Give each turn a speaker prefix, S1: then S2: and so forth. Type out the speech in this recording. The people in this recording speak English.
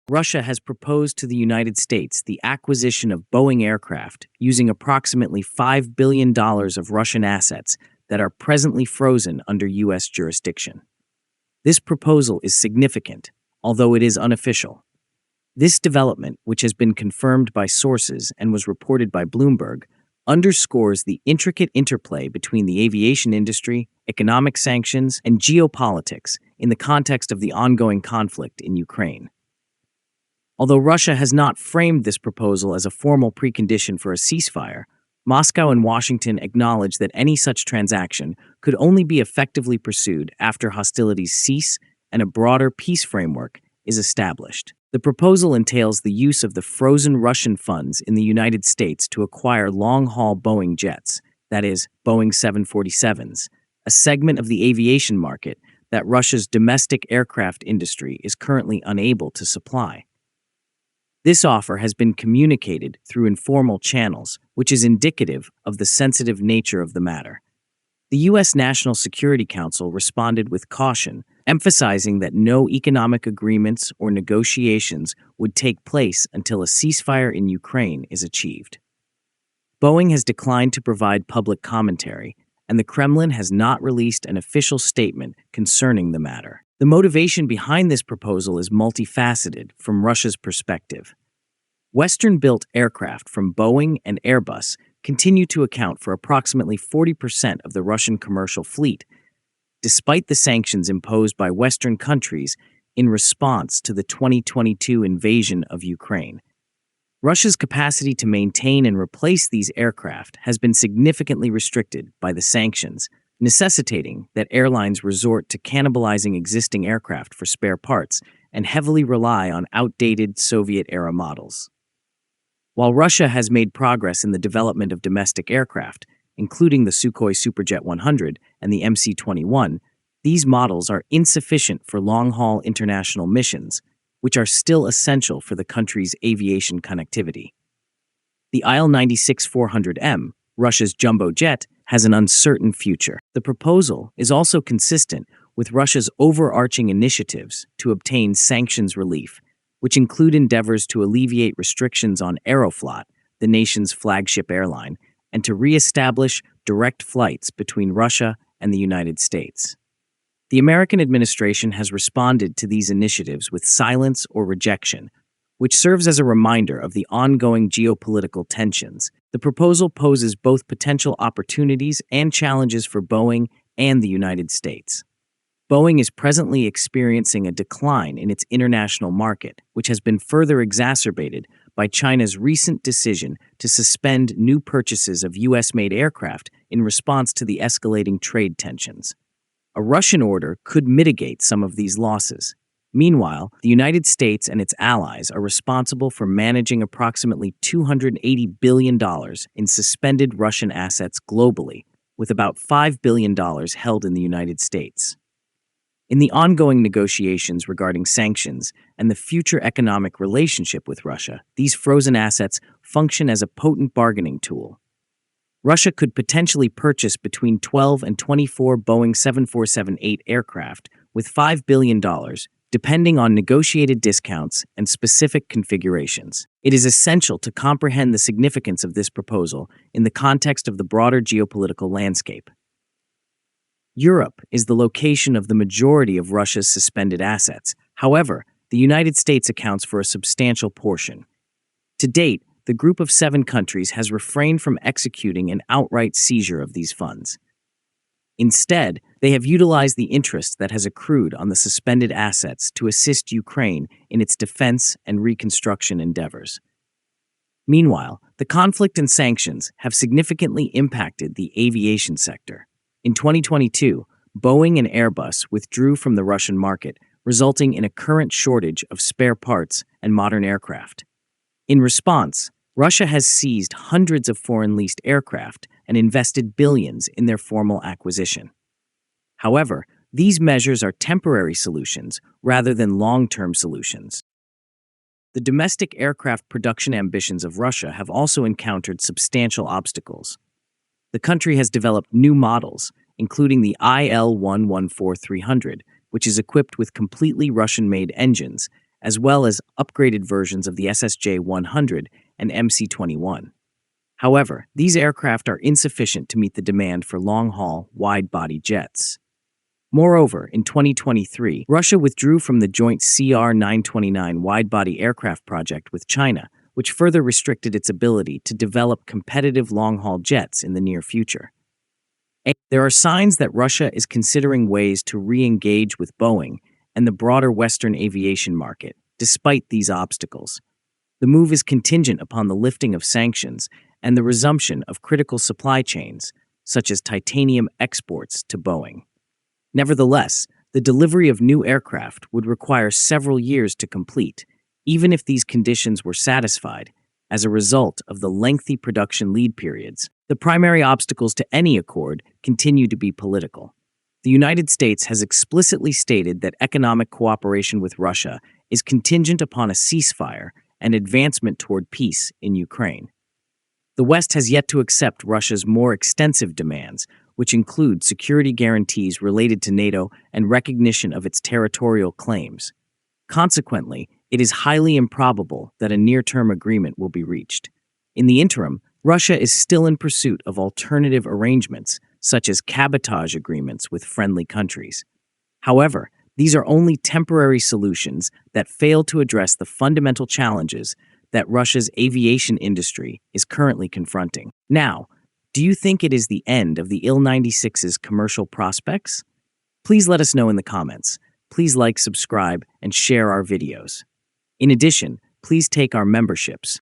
S1: Russia has proposed to the United States the acquisition of Boeing aircraft using approximately $5 billion of Russian assets that are presently frozen under U.S. jurisdiction. This proposal is significant, although it is unofficial. This development, which has been confirmed by sources and was reported by Bloomberg, underscores the intricate interplay between the aviation industry, economic sanctions, and geopolitics in the context of the ongoing conflict in Ukraine. Although Russia has not framed this proposal as a formal precondition for a ceasefire, Moscow and Washington acknowledge that any such transaction could only be effectively pursued after hostilities cease and a broader peace framework is established. The proposal entails the use of the frozen Russian funds in the United States to acquire long-haul Boeing jets, that is, Boeing 747s, a segment of the aviation market that Russia's domestic aircraft industry is currently unable to supply. This offer has been communicated through informal channels, which is indicative of the sensitive nature of the matter. The U.S. National Security Council responded with caution, emphasizing that no economic agreements or negotiations would take place until a ceasefire in Ukraine is achieved. Boeing has declined to provide public commentary, and the Kremlin has not released an official statement concerning the matter. The motivation behind this proposal is multifaceted from Russia's perspective. Western-built aircraft from Boeing and Airbus continue to account for approximately 40% of the Russian commercial fleet, despite the sanctions imposed by Western countries in response to the 2022 invasion of Ukraine. Russia's capacity to maintain and replace these aircraft has been significantly restricted by the sanctions, necessitating that airlines resort to cannibalizing existing aircraft for spare parts and heavily rely on outdated Soviet-era models. While Russia has made progress in the development of domestic aircraft, including the Sukhoi Superjet 100 and the MC-21, these models are insufficient for long-haul international missions, which are still essential for the country's aviation connectivity. The Il-96 400M, Russia's jumbo jet, has an uncertain future. The proposal is also consistent with Russia's overarching initiatives to obtain sanctions relief, which include endeavors to alleviate restrictions on Aeroflot, the nation's flagship airline, and to re-establish direct flights between Russia and the United States. The American administration has responded to these initiatives with silence or rejection, which serves as a reminder of the ongoing geopolitical tensions. The proposal poses both potential opportunities and challenges for Boeing and the United States. Boeing is presently experiencing a decline in its international market, which has been further exacerbated by China's recent decision to suspend new purchases of U.S.-made aircraft in response to the escalating trade tensions. A Russian order could mitigate some of these losses. Meanwhile, the United States and its allies are responsible for managing approximately $280 billion in suspended Russian assets globally, with about $5 billion held in the United States. In the ongoing negotiations regarding sanctions and the future economic relationship with Russia, these frozen assets function as a potent bargaining tool. Russia could potentially purchase between 12 and 24 Boeing 747-8 aircraft with $5 billion, depending on negotiated discounts and specific configurations. It is essential to comprehend the significance of this proposal in the context of the broader geopolitical landscape. Europe is the location of the majority of Russia's suspended assets. However, the United States accounts for a substantial portion. To date, the Group of 7 countries has refrained from executing an outright seizure of these funds. Instead, they have utilized the interest that has accrued on the suspended assets to assist Ukraine in its defense and reconstruction endeavors. Meanwhile, the conflict and sanctions have significantly impacted the aviation sector. In 2022, Boeing and Airbus withdrew from the Russian market, resulting in a current shortage of spare parts and modern aircraft. In response, Russia has seized hundreds of foreign-leased aircraft and invested billions in their formal acquisition. However, these measures are temporary solutions rather than long-term solutions. The domestic aircraft production ambitions of Russia have also encountered substantial obstacles. The country has developed new models, including the IL-114-300, which is equipped with completely Russian-made engines, as well as upgraded versions of the SSJ-100 and MC-21. However, these aircraft are insufficient to meet the demand for long-haul, wide-body jets. Moreover, in 2023, Russia withdrew from the joint CR-929 wide-body aircraft project with China, which further restricted its ability to develop competitive long-haul jets in the near future. There are signs that Russia is considering ways to re-engage with Boeing and the broader Western aviation market, despite these obstacles. The move is contingent upon the lifting of sanctions and the resumption of critical supply chains, such as titanium exports to Boeing. Nevertheless, the delivery of new aircraft would require several years to complete, even if these conditions were satisfied, as a result of the lengthy production lead periods. The primary obstacles to any accord continue to be political. The United States has explicitly stated that economic cooperation with Russia is contingent upon a ceasefire and advancement toward peace in Ukraine. The West has yet to accept Russia's more extensive demands, which include security guarantees related to NATO and recognition of its territorial claims. Consequently, it is highly improbable that a near-term agreement will be reached. In the interim, Russia is still in pursuit of alternative arrangements, such as cabotage agreements with friendly countries. However, these are only temporary solutions that fail to address the fundamental challenges that Russia's aviation industry is currently confronting. Now, do you think it is the end of the Il-96's commercial prospects? Please let us know in the comments. Please like, subscribe, and share our videos. In addition, please take our memberships.